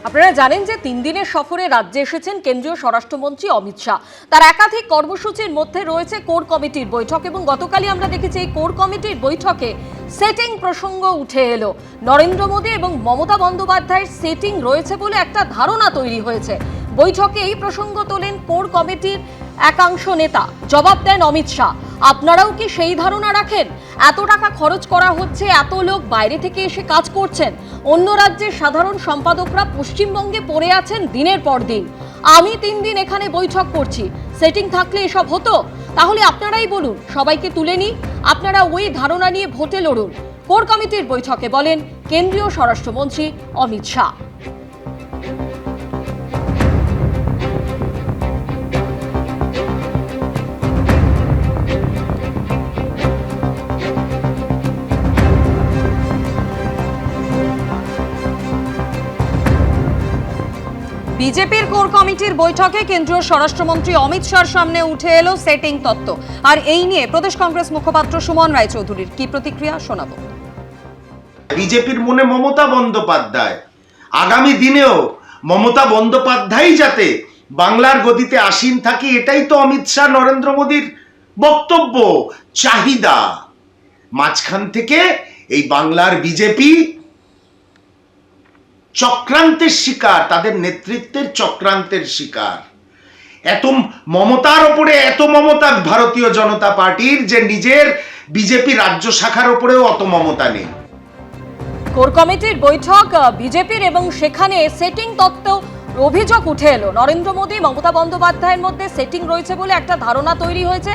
আপনারা জানেন যে 3 দিনের সফরে রাজ্যে এসেছেন কেন্দ্রীয় স্বরাষ্ট্রমন্ত্রী অমিত শাহ। তার একাধিক কর্মসূচির মধ্যে রয়েছে কোর কমিটির বৈঠক এবং গতকালই আমরা দেখেছি এই কোর কমিটির বৈঠকে সেটিং প্রসঙ্গ উঠে এলো। নরেন্দ্র মোদী এবং মমতা বন্দ্যোপাধ্যায়ের সেটিং রয়েছে বলে একটা ধারণা তৈরি হয়েছে। বৈঠকে এই প্রসঙ্গ তোলেন কোর কমিটির একাংশ নেতা। জবাব দেন অমিত শাহ, আপনারাও কি সেই ধারণা রাখেন? এত টাকা খরচ করা হচ্ছে, এত লোক বাইরে থেকে এসে কাজ করছেন, অন্য রাজ্যের সাধারণ সম্পাদকরা পশ্চিমবঙ্গে পড়ে আছেন দিনের পর দিন। আমি 3 দিন এখানে বৈঠক করছি, সেটিং থাকলে এসব হতো? তাহলে আপনারাই বলুন, সবাইকে তুলে নিই, আপনারা ওই ধারণা নিয়ে ভোটে লড়ুন। কোর কমিটির বৈঠকে বলেন কেন্দ্রীয় স্বরাষ্ট্রমন্ত্রী অমিত শাহ। বিজেপির কোর কমিটির বৈঠকে কেন্দ্রীয় স্বরাষ্ট্রমন্ত্রী অমিত শাহর সামনে উঠে এলো সেটিং তত্ত্ব। আর এই নিয়ে প্রদেশ কংগ্রেস মুখপাত্র সুমন রায়চৌধুরীর কি প্রতিক্রিয়া শোনাবো। বিজেপির মনে মমতা বন্দ্যোপাধ্যায়, আগামী দিনেও মমতা বন্দ্যোপাধ্যায় যাতে বাংলার গদিতে আসীন থাকে, এটাই তো অমিত শাহ নরেন্দ্র মোদীর বক্তব্য, চাহিদা। মাঝখান থেকে এই বাংলার বিজেপি চক্রান্তের শিকার, তাদের নেতৃত্বের চক্রান্তের শিকার। এত মমতার ওপরে এত মমতা ভারতীয় জনতা পার্টির যে নিজের বিজেপি রাজ্য শাখার ওপরেও অত মমতা নেই। কোর কমিটির বৈঠক বিজেপির এবং সেখানে সেটিং তত্ত্ব অভিযোগ উঠে এলো। নরেন্দ্র মোদী মমতা বন্দ্যোপাধ্যায়ের মধ্যে সেটিং রয়েছে বলে একটা ধারণা তৈরি হয়েছে।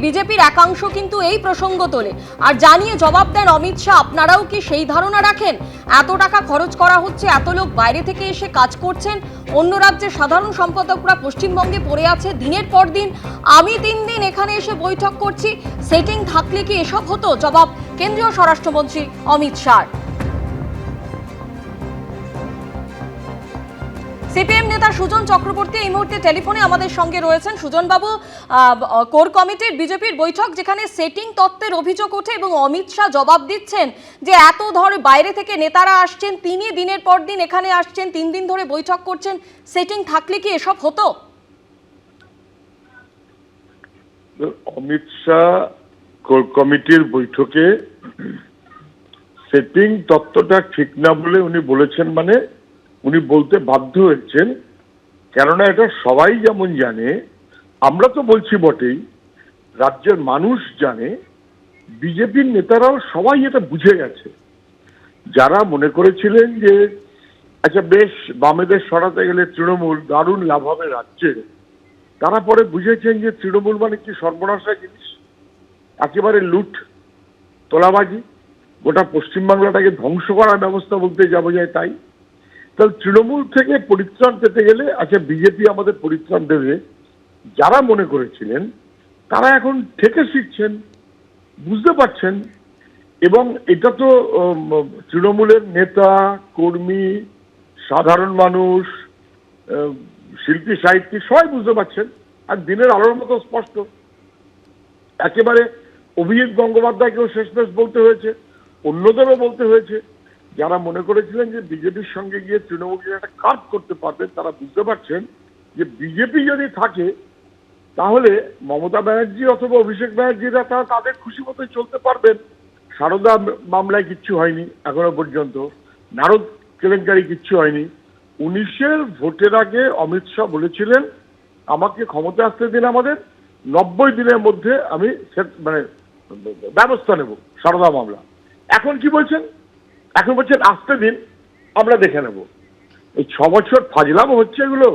বিজেপির একাংশ কিন্তু এই প্রসঙ্গ তোলে আর জানিয়ে জবাব দেন অমিত শাহ, আপনারাও কি সেই ধারণা রাখেন? এত টাকা খরচ করা হচ্ছে, এত লোক বাইরে থেকে এসে কাজ করছেন, অন্য রাজ্যের সাধারণ সম্পাদকরা পশ্চিমবঙ্গে পড়ে আছে দিনের পর দিন। আমি 3 দিন এখানে এসে বৈঠক করছি, সেটিং থাকলে কি এসব হতো? জবাব কেন্দ্রীয় স্বরাষ্ট্রমন্ত্রী অমিত শাহ। সিপিএম নেতা সুজন চক্রবর্তী এই মুহূর্তে টেলিফোনে আমাদের সঙ্গে রয়েছেন। সুজন বাবু, কোর কমিটির বিজেপির বৈঠক যেখানে সেটিং তত্ত্বের অভিযোগ ওঠে এবং অমিত শাহ জবাব দিচ্ছেন যে এত বাইরে থেকে নেতারা আসছেন, তিনি দিনের পর দিন এখানে আসছেন, 3 দিন ধরে বৈঠক করছেন, সেটিং থাকলে কি এসব হতো? অমিত শাহ কোর কমিটির বৈঠকে সেটিং তত্ত্বটা ঠিক না বলে উনি বলেছেন, মানে উনি বলতে বাধ্য হয়েছেন। কেননা এটা সবাই যেমন জানে, আমরা তো বলছি বটেই, রাজ্যের মানুষ জানে, বিজেপির নেতারাও সবাই এটা বুঝে গেছে। যারা মনে করেছিলেন যে আচ্ছা বেশ বামেদের সরাতে গেলে তৃণমূল দারুণ লাভ হবে রাজ্যে, তারা পরে বুঝেছেন যে তৃণমূল মানে কি সর্বনাশা জিনিস, একেবারে লুট তোলাবাজি, গোটা পশ্চিমবাংলাটাকে ধ্বংস করার ব্যবস্থা বলতে যাবো যায়। তাই তাহলে তৃণমূল থেকে পরিত্রাণ পেতে গেলে আচ্ছা বিজেপি আমাদের পরিত্রাণ দেবে, যারা মনে করেছিলেন তারা এখন থেকে শিখছেন, বুঝতে পারছেন। এবং এটা তো তৃণমূলের নেতা কর্মী, সাধারণ মানুষ, শিল্পী সাহিত্যিক সবাই বুঝতে পারছেন। আর দিনের আলোর মতো স্পষ্ট, একেবারে অভিজিৎ গঙ্গোপাধ্যায়কেও শেষমেশ বলতে হয়েছে, অন্যদেরও বলতে হয়েছে। যারা মনে করেছিলেন যে বিজেপির সঙ্গে গিয়ে তৃণমূলকে একটা কাজ করতে পারবেন, তারা বুঝতে পারছেন যে বিজেপি যদি থাকে তাহলে মমতা ব্যানার্জি অথবা অভিষেক ব্যানার্জিরা তারা তাদের খুশি মতোই চলতে পারবেন। সারদা মামলায় কিচ্ছু হয়নি এখনো পর্যন্ত, নারদ কেলেঙ্কারি কিচ্ছু হয়নি। 19-এর ভোটের আগে অমিত শাহ বলেছিলেন আমাকে ক্ষমতা আসতে দিন, আমাদের 90 দিনের মধ্যে আমি মানে ব্যবস্থা নেব সারদা মামলা। এখন কি বলছেন? এখন বলছেন আসতে দিন, আমরা দেখে নেব। এই 6 বছর ফাজলামো হচ্ছে এগুলো।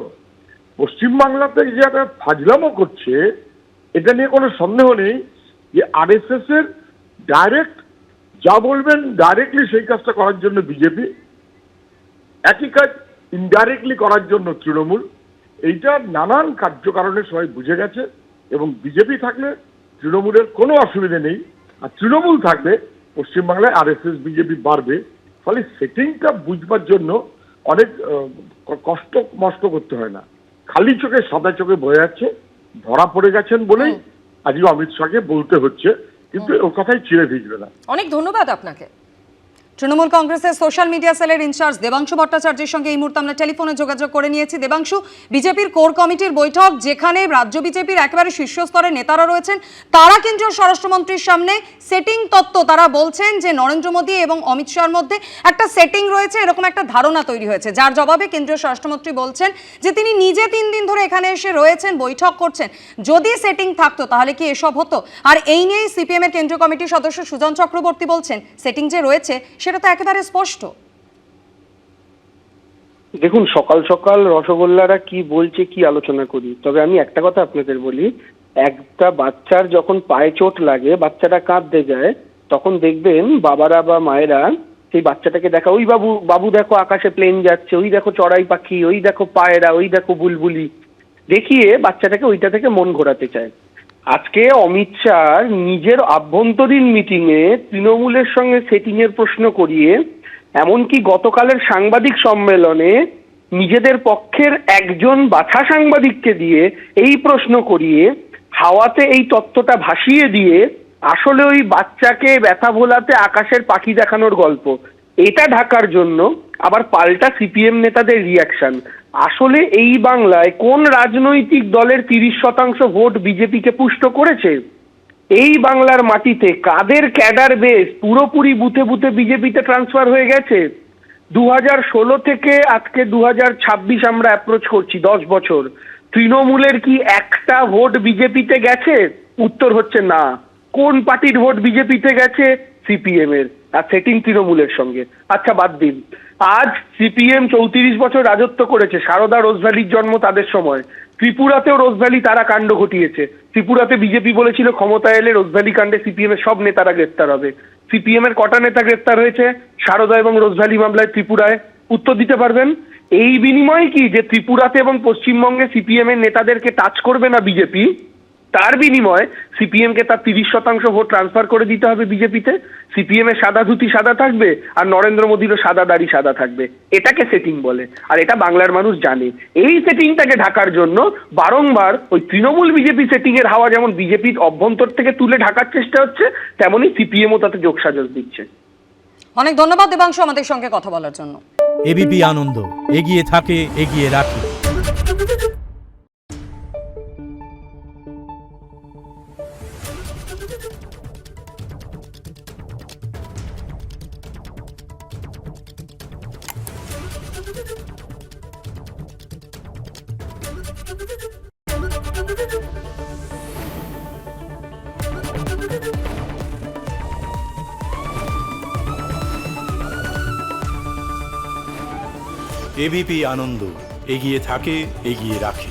পশ্চিমবাংলাতে যে একটা ফাজলামো করছে, এটা নিয়ে কোনো সন্দেহ নেই যে আরএসএস এর ডাইরেক্ট যা বলবেন ডাইরেক্টলি সেই কাজটা করার জন্য বিজেপি, একই কাজ ইনডাইরেক্টলি করার জন্য তৃণমূল। এইটা নানান কার্যকারণে সবাই বুঝে গেছে এবং বিজেপি থাকলে তৃণমূলের কোনো অসুবিধা নেই, আর তৃণমূল থাকলে পশ্চিমবাংলায় আরএসএস বিজেপি বাড়বে। ফলে সেটিংটা বুঝবার জন্য অনেক কষ্ট মষ্ট করতে হয় না, খালি চোখে সাদা চোখে বয়ে যাচ্ছে, ধরা পড়ে গেছেন বলেই আজকে অমিত শাহকে বলতে হচ্ছে, কিন্তু ও কথাই চিড়ে ভিজবে না। অনেক ধন্যবাদ আপনাকে। তৃণমূল কংগ্রেসের সোশ্যাল মিডিয়া সেলের ইনচার্জ দেবাংশু ভট্টাচার্যের সঙ্গে এই মুহূর্তে আমরা টেলিফোনে যোগাযোগ করে নিয়েছি। দেবাংশু, বিজেপির কোর কমিটির বৈঠক, যেখানে রাজ্য বিজেপির একেবারে শীর্ষস্তরের নেতারা রয়েছেন, তারা কেন্দ্রীয় স্বরাষ্ট্রমন্ত্রীর সামনে সেটিং তত্ত্ব, তারা বলছেন যে নরেন্দ্র মোদী এবং অমিত শাহর মধ্যে একটা সেটিং রয়েছে, এরকম একটা ধারণা তৈরি হয়েছে, যার জবাবে কেন্দ্রীয় স্বরাষ্ট্রমন্ত্রী বলছেন যে তিনি নিজে 3 দিন ধরে এখানে এসে রয়েছেন, বৈঠক করছেন। যদি সেটিং থাকতো তাহলে কি এসব হতো? আর এই নিয়েই সিপিএম এর কেন্দ্রীয় কমিটির সদস্য সুজন চক্রবর্তী বলছেন সেটিং যে রয়েছে সেটা তো একেবারে স্পষ্ট। দেখুন, সকাল সকাল রসগোল্লারা কি বলছে, কি আলোচনা করি, তবে আমি একটা কথা আপনাদের বলি, একটা বাচ্চার যখন পায়ে চোট লাগে, বাচ্চাটা কাঁদতে যায়, তখন দেখবেন বাবারা বা মায়েরা সেই বাচ্চাটাকে দেখা, ওই বাবু বাবু দেখো আকাশে প্লেন যাচ্ছে, ওই দেখো চড়াই পাখি, ওই দেখো পায়রা, ওই দেখো বুলবুলি, দেখিয়ে বাচ্চাটাকে ওইটা থেকে মন ঘোরাতে চায়। আজকে অমিত শাহ নিজের আভ্যন্তরীণ মিটিংয়ে তৃণমূলের সঙ্গে সেটিংয়ের প্রশ্ন করিয়ে, এমনকি গতকালের সাংবাদিক সম্মেলনে নিজেদের পক্ষের একজন বাছা সাংবাদিককে দিয়ে এই প্রশ্ন করিয়ে হাওয়াতে এই তত্ত্বটা ভাসিয়ে দিয়ে আসলে ওই বাচ্চাকে ব্যথা ভোলাতে আকাশের পাখি দেখানোর গল্প, এটা ঢাকার জন্য আবার পাল্টা সিপিএম নেতাদের রিয়াকশন। আসলে এই বাংলায় কোন রাজনৈতিক দলের 30% ভোট বিজেপিকে পুষ্ট করেছে? এই বাংলার মাটিতে কাদের ক্যাডার বেস পুরোপুরি বুথে বুথে বিজেপিতে ট্রান্সফার হয়ে গেছে? 2016 থেকে আজকে 2026 আমরা অ্যাপ্রোচ করছি, 10 বছর। তৃণমূলের কি একটা ভোট বিজেপিতে গেছে? উত্তর হচ্ছে না। কোন পার্টির ভোট বিজেপিতে গেছে? সিপিএম এর, আর সেটিং তৃণমূলের সঙ্গে। আচ্ছা বাদ দিন, আজ সিপিএম 34 বছর রাজত্ব করেছে, সারদা রোজভ্যালির জন্ম তাদের সময়। ত্রিপুরাতেও রোজভ্যালি তারা কাণ্ড ঘটিয়েছে। ত্রিপুরাতে বিজেপি বলেছিল ক্ষমতা এলে রোজভ্যালি কাণ্ডে সিপিএম এর সব নেতারা গ্রেফতার হবে। সিপিএম এর কটা নেতা গ্রেফতার হয়েছে সারদা এবং রোজভ্যালি মামলায় ত্রিপুরায়? উত্তর দিতে পারবেন? এই বিনিময়ে কি যে ত্রিপুরাতে এবং পশ্চিমবঙ্গে সিপিএম এর নেতাদেরকে টাচ করবে না বিজেপি, তার বিনিময়ে সিপিএম কে তার 30% ভোট ট্রান্সফার করে দিতে হবে বিজেপিতে? সিপিএম এর সাদা ধুতি সাদা থাকবে আর নরেন্দ্র মোদীরও সাদা দাড়ি সাদা থাকবে। এটাকে সেটিং বলে, আর এটা বাংলার মানুষ জানে। এই সেটিংটাকে ঢাকার জন্য বারংবার ওই তৃণমূল বিজেপি সেটিং এর হাওয়া যেমন বিজেপির অভ্যন্তর থেকে তুলে ঢাকার চেষ্টা হচ্ছে, তেমনই সিপিএমও তাতে যোগসাজশ দিচ্ছে। অনেক ধন্যবাদ দেবাংশু আমাদের সঙ্গে কথা বলার জন্য। এবিপি আনন্দ, এগিয়ে থাকে, এগিয়ে রাখে। এবিপি আনন্দ, এগিয়ে থাকে, এগিয়ে রাখে।